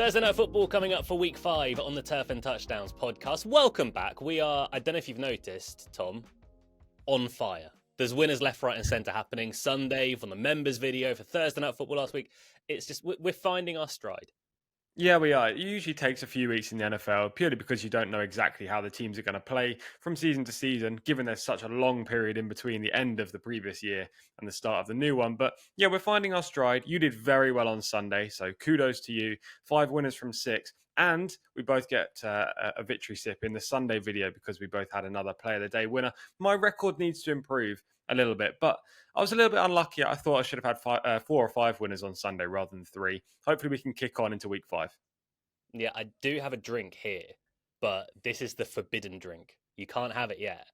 Thursday Night Football coming up for week 5 on the Turf and Touchdowns podcast. Welcome back. We are, I don't know if you've noticed, Tom, on fire. There's winners left, right and centre happening. Sunday from the members video for Thursday Night Football last week. It's just, we're finding our stride. Yeah, we are. It usually takes a few weeks in the NFL purely because you don't know exactly how the teams are going to play from season to season, given there's such a long period in between the end of the previous year and the start of the new one. But yeah, we're finding our stride. You did very well on Sunday, so kudos to you. 5 winners from 6. And we both get a victory sip in the Sunday video because we both had another Player of the Day winner. My record needs to improve a little bit, but I was a little bit unlucky. I thought I should have had 4 or 5 winners on Sunday rather than 3. Hopefully we can kick on into week 5. Yeah, I do have a drink here, but this is the forbidden drink. You can't have it yet.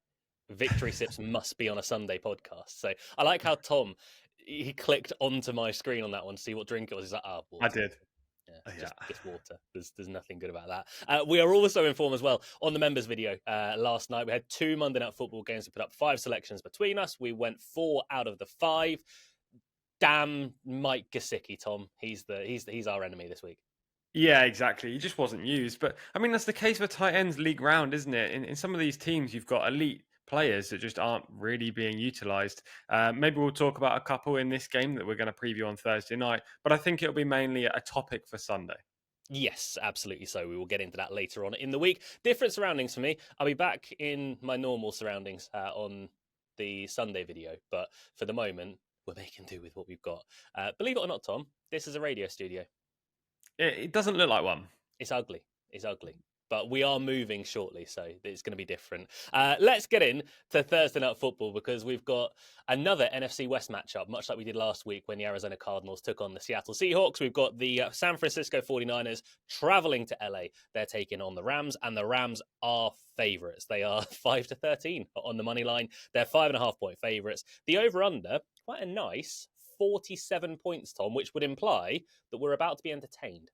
Victory sips must be on a Sunday podcast. So I like how Tom, he clicked onto my screen on that one to see what drink it was. He's like, water. I did. Yeah, just water. There's nothing good about that. We are also informed as well on the members video last night. We had 2 Monday Night Football games to put up 5 selections between us. We went 4 out of the 5. Damn Mike Gesicki, Tom. He's our enemy this week. Yeah, exactly. He just wasn't used. But I mean, that's the case for tight ends league round, isn't it? In some of these teams, you've got elite players that just aren't really being utilised. Maybe we'll talk about a couple in this game that we're going to preview on Thursday night. But I think it'll be mainly a topic for Sunday. Yes, absolutely so. We will get into that later on in the week. Different surroundings for me. I'll be back in my normal surroundings on the Sunday video. But for the moment, we're making do with what we've got. Believe it or not, Tom, this is a radio studio. It doesn't look like one. It's ugly. It's ugly. But we are moving shortly, so it's going to be different. Let's get in to Thursday Night Football because we've got another NFC West matchup, much like we did last week when the Arizona Cardinals took on the Seattle Seahawks. We've got the San Francisco 49ers traveling to LA. They're taking on the Rams, and the Rams are favourites. They are 5-13 on the money line. They're 5.5-point favourites. The over-under, quite a nice 47 points, Tom, which would imply that we're about to be entertained.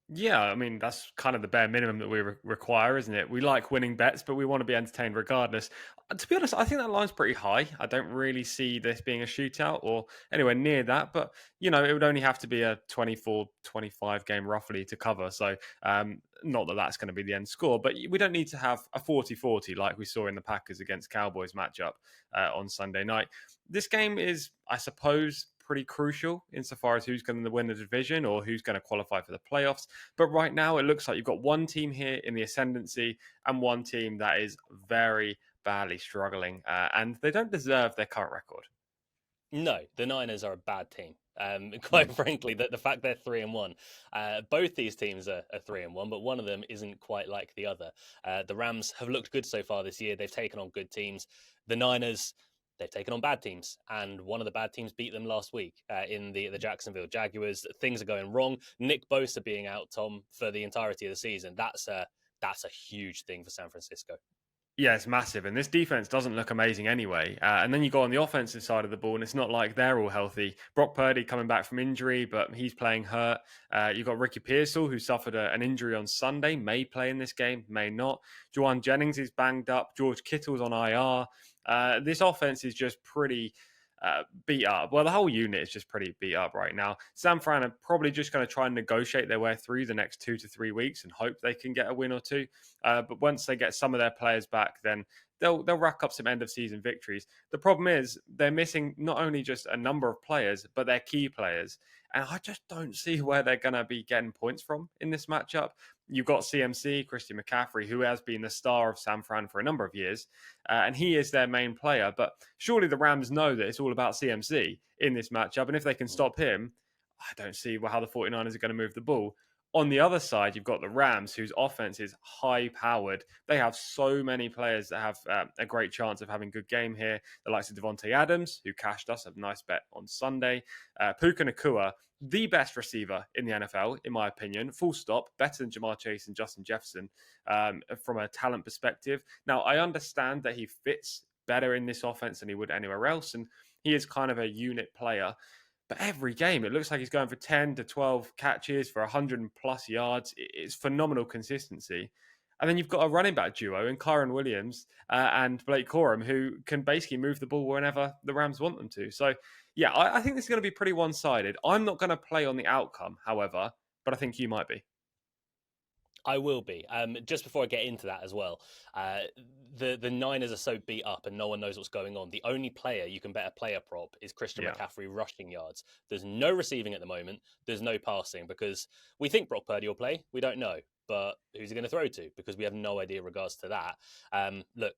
Yeah, I mean, that's kind of the bare minimum that we require, isn't it? We like winning bets, but we want to be entertained regardless. To be honest, I think that line's pretty high. I don't really see this being a shootout or anywhere near that, but, it would only have to be a 24-25 game roughly to cover. So, not that that's going to be the end score, but we don't need to have a 40-40 like we saw in the Packers against Cowboys matchup on Sunday night. This game is, I suppose, pretty crucial insofar as who's going to win the division or who's going to qualify for the playoffs. But right now, it looks like you've got one team here in the ascendancy and one team that is very badly struggling, and they don't deserve their current record. No, the Niners are a bad team. Quite frankly, the fact they're 3-1, both these teams are 3-1, but one of them isn't quite like the other. The Rams have looked good so far this year. They've taken on good teams. The Niners, they've taken on bad teams, and one of the bad teams beat them last week in the Jacksonville Jaguars. Things are going wrong. Nick Bosa being out, Tom, for the entirety of the season. That's a huge thing for San Francisco. Yeah, it's massive. And this defense doesn't look amazing anyway. And then you go on the offensive side of the ball, and it's not like they're all healthy. Brock Purdy coming back from injury, but he's playing hurt. You've got Ricky Pearsall, who suffered an injury on Sunday, may play in this game, may not. Juwan Jennings is banged up. George Kittle's on IR. This offense is just pretty beat up. Well, the whole unit is just pretty beat up right now. San Fran are probably just going to try and negotiate their way through the next 2 to 3 weeks and hope they can get a win or two. But once they get some of their players back, then they'll rack up some end of season victories. The problem is they're missing not only just a number of players, but their key players. And I just don't see where they're going to be getting points from in this matchup. You've got CMC, Christian McCaffrey, who has been the star of San Fran for a number of years, and he is their main player. But surely the Rams know that it's all about CMC in this matchup, and if they can stop him, I don't see how the 49ers are going to move the ball. On the other side, you've got the Rams, whose offense is high-powered. They have so many players that have a great chance of having a good game here. The likes of Devontae Adams, who cashed us a nice bet on Sunday. Puka Nacua, the best receiver in the NFL, in my opinion. Full stop. Better than Jamar Chase and Justin Jefferson from a talent perspective. Now, I understand that he fits better in this offense than he would anywhere else, and he is kind of a unit player. But every game, it looks like he's going for 10 to 12 catches for 100 plus yards. It's phenomenal consistency. And then you've got a running back duo in Kyron Williams and Blake Corum, who can basically move the ball whenever the Rams want them to. So, yeah, I think this is going to be pretty one-sided. I'm not going to play on the outcome, however, but I think you might be. I will be. Just before I get into that as well, the Niners are so beat up and no one knows what's going on. The only player you can bet a player prop is Christian Yeah. McCaffrey rushing yards. There's no receiving at the moment. There's no passing because we think Brock Purdy will play. We don't know. But who's he going to throw to? Because we have no idea in regards to that. Look,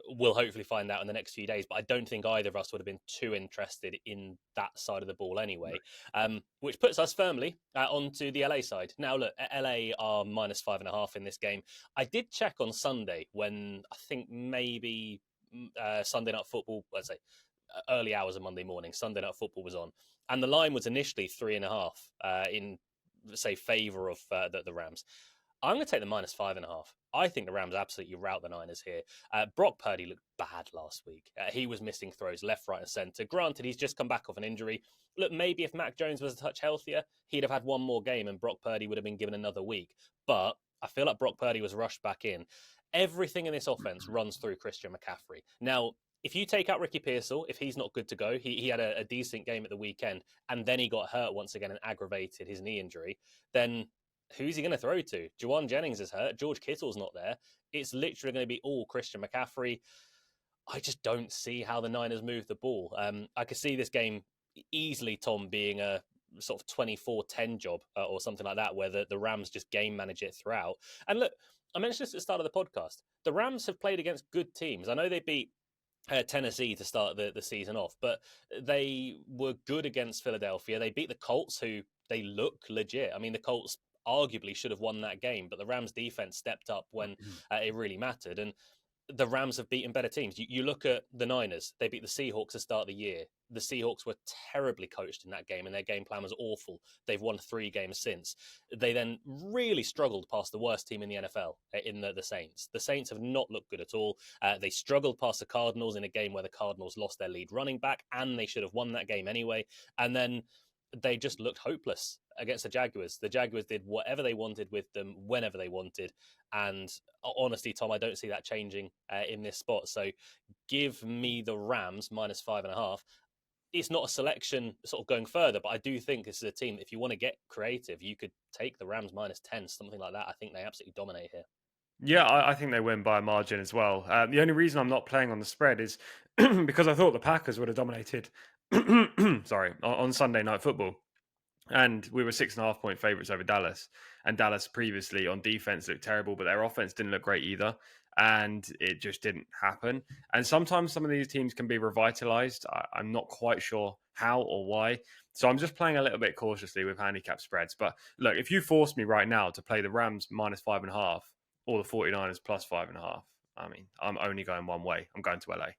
we'll hopefully find out in the next few days. But I don't think either of us would have been too interested in that side of the ball anyway. Which puts us firmly onto the LA side. Now, look, LA are -5.5 in this game. I did check on Sunday when I think maybe Sunday Night Football, let's say early hours of Monday morning, Sunday Night Football was on. And the line was initially 3.5 in, say, favour of the Rams. I'm going to take the -5.5. I think the Rams absolutely rout the Niners here. Brock Purdy looked bad last week. He was missing throws left, right, and centre. Granted, he's just come back off an injury. Look, maybe if Mac Jones was a touch healthier, he'd have had one more game and Brock Purdy would have been given another week. But I feel like Brock Purdy was rushed back in. Everything in this offense runs through Christian McCaffrey. Now, if you take out Ricky Pearsall, if he's not good to go, he had a decent game at the weekend, and then he got hurt once again and aggravated his knee injury, then who's he going to throw to? Juwan Jennings is hurt. George Kittle's not there. It's literally going to be all Christian McCaffrey. I just don't see how the Niners move the ball. I could see this game easily, Tom, being a sort of 24-10 job or something like that, where the Rams just game manage it throughout. And look, I mentioned this at the start of the podcast. The Rams have played against good teams. I know they beat Tennessee to start the season off, but they were good against Philadelphia. They beat the Colts, who they look legit. I mean, the Colts arguably should have won that game, but the Rams defense stepped up when it really mattered. And the Rams have beaten better teams. You look at the Niners, they beat the Seahawks to start the year. The Seahawks were terribly coached in that game and their game plan was awful. They've won 3 games since. They then really struggled past the worst team in the NFL, in the Saints. The Saints have not looked good at all. They struggled past the Cardinals in a game where the Cardinals lost their lead running back and they should have won that game anyway. And then they just looked hopeless against the Jaguars. The Jaguars did whatever they wanted with them, whenever they wanted. And honestly, Tom, I don't see that changing in this spot. So give me the Rams -5.5. It's not a selection sort of going further, but I do think this is a team, if you want to get creative, you could take the Rams -10, something like that. I think they absolutely dominate here. Yeah, I think they win by a margin as well. The only reason I'm not playing on the spread is because I thought the Packers would have dominated. Sorry, on Sunday Night Football, and we were 6.5 point favorites over Dallas. And Dallas previously on defense looked terrible, but their offense didn't look great either, and it just didn't happen. And sometimes some of these teams can be revitalized. I'm not quite sure how or why. So I'm just playing a little bit cautiously with handicap spreads. But look, if you force me right now to play the Rams -5.5 or the 49ers +5.5, I mean, I'm only going one way. I'm going to LA.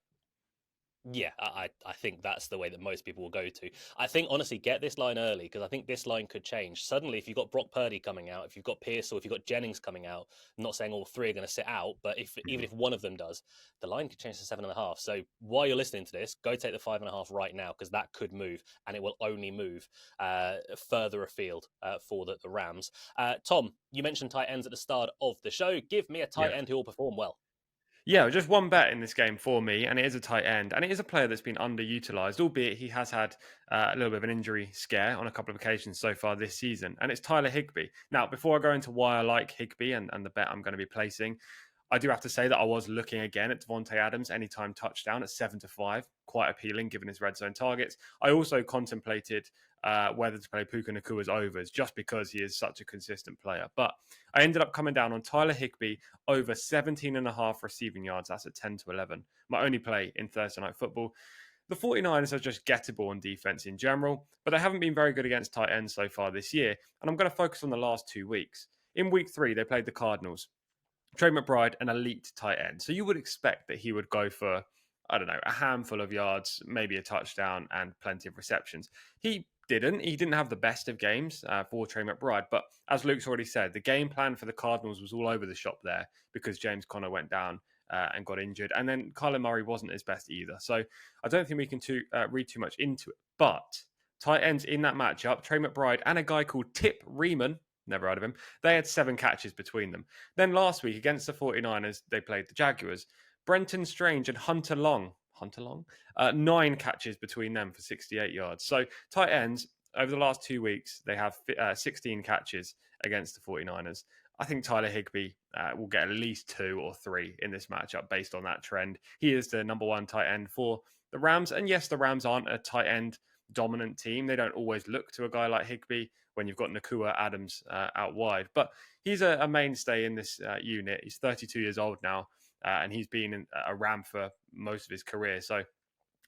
Yeah, I think that's the way that most people will go to. I think, honestly, get this line early because I think this line could change. Suddenly, if you've got Brock Purdy coming out, if you've got Pierce or if you've got Jennings coming out, I'm not saying all 3 are going to sit out, but even if one of them does, the line could change to 7.5. So while you're listening to this, go take the 5.5 right now because that could move and it will only move further afield for the Rams. Tom, you mentioned tight ends at the start of the show. Give me a tight Yeah. end who will perform well. Yeah, just one bet in this game for me, and it is a tight end, and it is a player that's been underutilized, albeit he has had a little bit of an injury scare on a couple of occasions so far this season, and it's Tyler Higbee. Now, before I go into why I like Higbee and the bet I'm going to be placing, I do have to say that I was looking again at Devontae Adams anytime touchdown at 7-5, quite appealing given his red zone targets. I also contemplated whether to play Puka Nakua's overs just because he is such a consistent player. But I ended up coming down on Tyler Higbee over 17.5 receiving yards. That's at 10-11. My only play in Thursday Night Football. The 49ers are just gettable on defense in general, but they haven't been very good against tight ends so far this year. And I'm going to focus on the last 2 weeks. In week 3, they played the Cardinals. Trey McBride, an elite tight end. So you would expect that he would go for, I don't know, a handful of yards, maybe a touchdown and plenty of receptions. He didn't. He didn't have the best of games for Trey McBride. But as Luke's already said, the game plan for the Cardinals was all over the shop there because James Conner went down and got injured. And then Kyler Murray wasn't his best either. So I don't think we can read too much into it. But tight ends in that matchup, Trey McBride and a guy called Tip Riemann, never heard of him, they had 7 catches between them. Then last week against the 49ers, they played the Jaguars. Brenton Strange and Hunter Long, 9 catches between them for 68 yards. So tight ends, over the last 2 weeks, they have 16 catches against the 49ers. I think Tyler Higbee will get at least 2 or 3 in this matchup based on that trend. He is the number one tight end for the Rams. And yes, the Rams aren't a tight end dominant team. They don't always look to a guy like Higbee when you've got Nakua Adams out wide. But he's a mainstay in this unit. He's 32 years old now, and he's been a Ram for most of his career. So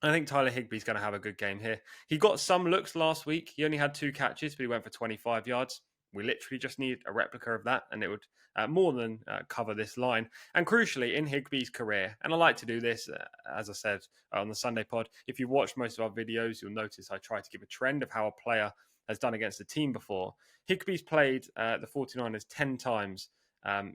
I think Tyler Higbee's going to have a good game here. He got some looks last week. He only had 2 catches, but he went for 25 yards. We literally just need a replica of that, and it would more than cover this line. And crucially, in Higbee's career, and I like to do this, as I said on the Sunday pod, if you've watched most of our videos, you'll notice I try to give a trend of how a player has done against a team before. Higbee's played the 49ers 10 times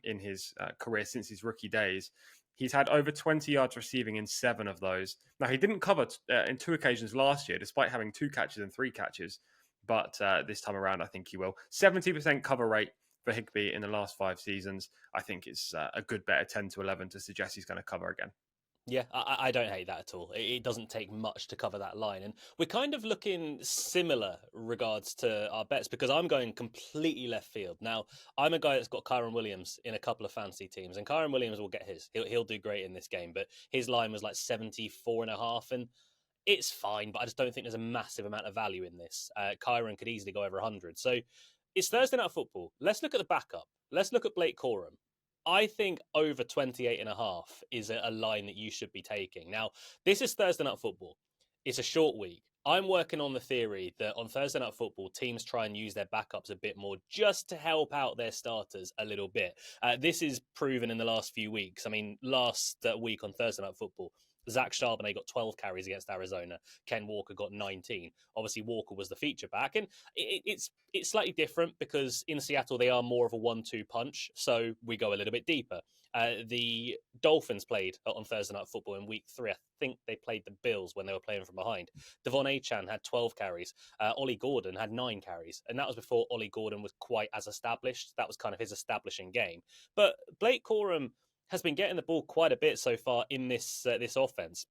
in his career since his rookie days. He's had over 20 yards receiving in 7 of those. Now, he didn't cover in 2 occasions last year, despite having 2 catches and 3 catches. But this time around, I think he will. 70% cover rate for Higbee in the last 5 seasons. I think it's a good bet at 10 to 11 to suggest he's going to cover again. Yeah, I don't hate that at all. It doesn't take much to cover that line. And we're kind of looking similar regards to our bets because I'm going completely left field. Now, I'm a guy that's got Kyron Williams in a couple of fantasy teams, and Kyron Williams will get his. He'll do great in this game, but his line was like 74.5, and it's fine, but I just don't think there's a massive amount of value in this. Kyron could easily go over 100. So it's Thursday Night Football. Let's look at the backup. Let's look at Blake Corum. I think over 28.5 is a line that you should be taking. Now, this is Thursday Night Football. It's a short week. I'm working on the theory that on Thursday Night Football, teams try and use their backups a bit more just to help out their starters a little bit. This is proven in the last few weeks. I mean, last week on Thursday Night Football, Zach Charbonnet got 12 carries against Arizona. Ken Walker got 19. Obviously, Walker was the feature back. And it's slightly different because in Seattle, they are more of a 1-2 punch. So we go a little bit deeper. The Dolphins played on Thursday Night Football in week 3. I think they played the Bills when they were playing from behind. Devon Achan had 12 carries. Ollie Gordon had 9 carries. And that was before Ollie Gordon was quite as established. That was kind of his establishing game. But Blake Corum has been getting the ball quite a bit so far in this offense.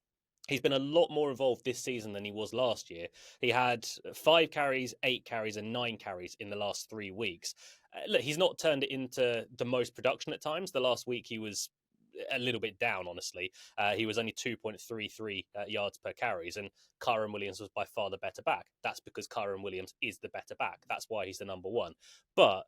He's been a lot more involved this season than he was last year. He had 5 carries, 8 carries, and 9 carries in the last 3 weeks. Look, he's not turned it into the most production at times. The last week he was a little bit down, honestly. He was only 2.33 yards per carries, and Kyron Williams was by far the better back. That's because Kyron Williams is the better back. That's why he's the number one. But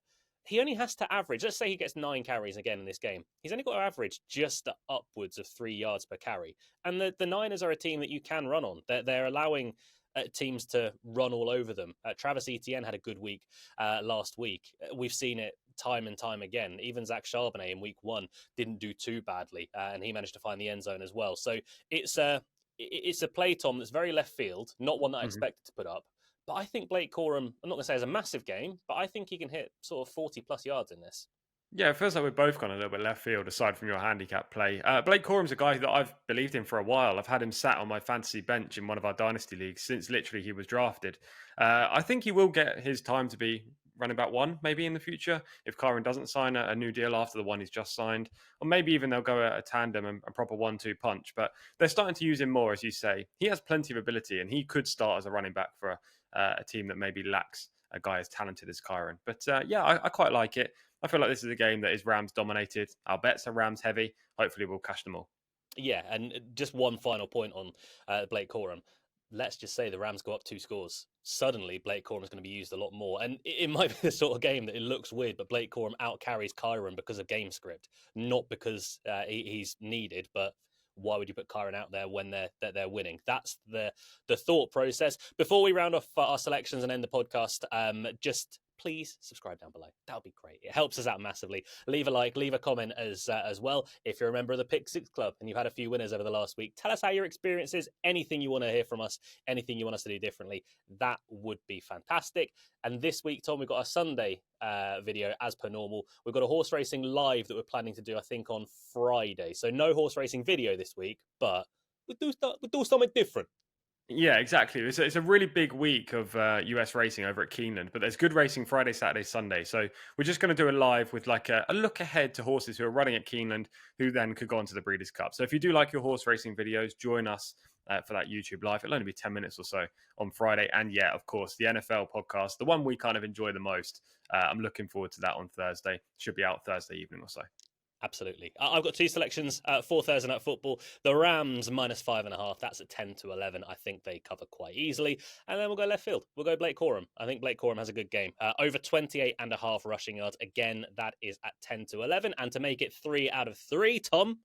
he only has to average, let's say he gets 9 carries again in this game. He's only got to average just upwards of 3 yards per carry. And the Niners are a team that you can run on. They're allowing teams to run all over them. Travis Etienne had a good week last week. We've seen it time and time again. Even Zach Charbonnet in week 1 didn't do too badly, and he managed to find the end zone as well. So it's a play, Tom, that's very left field, not one that I expected to put up. But I think Blake Corum, I'm not going to say it's a massive game, but I think he can hit sort of 40 plus yards in this. Yeah, it feels like we've both gone a little bit left field aside from your handicap play. Blake Corum's a guy that I've believed in for a while. I've had him sat on my fantasy bench in one of our dynasty leagues since literally he was drafted. I think he will get his time to be running back 1 maybe in the future if Kyron doesn't sign a new deal after the one he's just signed, or maybe even they'll go a tandem and a proper 1-2 punch. But they're starting to use him more, as you say. He has plenty of ability and he could start as a running back for a team that maybe lacks a guy as talented as Kyron. But I quite like it. I feel like this is a game that is Rams dominated. Our bets are Rams heavy. Hopefully we'll cash them all. Yeah, and just one final point on Blake Corum. Let's just say the Rams go up 2 scores. Suddenly, Blake Corum is going to be used a lot more. And it might be the sort of game that it looks weird, but Blake Corum out-carries Kyron because of game script. Not because he's needed, but why would you put Kyron out there when they're winning? That's the thought process. Before we round off our selections and end the podcast, just please subscribe down below. That would be great. It helps us out massively. Leave a like, leave a comment as well. If you're a member of the Pick 6 Club and you've had a few winners over the last week, tell us how your experience is. Anything you want to hear from us, anything you want us to do differently, that would be fantastic. And this week, Tom, we've got a Sunday video as per normal. We've got a horse racing live that we're planning to do, I think, on Friday. So no horse racing video this week, but we'll do something different. Yeah, exactly. It's a really big week of US racing over at Keeneland, but there's good racing Friday, Saturday, Sunday. So we're just going to do a live with like a look ahead to horses who are running at Keeneland who then could go on to the Breeders' Cup. So if you do like your horse racing videos, join us for that YouTube live. It'll only be 10 minutes or so on Friday. And yeah, of course, the NFL podcast, the one we kind of enjoy the most. I'm looking forward to that on Thursday. Should be out Thursday evening or so. Absolutely. I've got two selections for Thursday Night Football. The Rams -5.5. That's at 10-11. I think they cover quite easily. And then we'll go left field. We'll go Blake Corum. I think Blake Corum has a good game. Over 28.5 rushing yards. Again, that is at 10-11. And to make it 3 out of 3, Tom?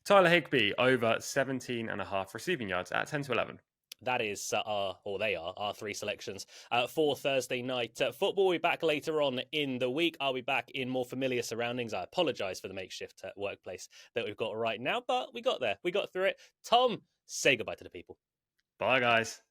Tyler Higbee over 17.5 receiving yards at 10-11. That is our three selections for Thursday night football. We'll be back later on in the week. I'll be back in more familiar surroundings. I apologise for the makeshift workplace that we've got right now, but we got there. We got through it. Tom, say goodbye to the people. Bye, guys.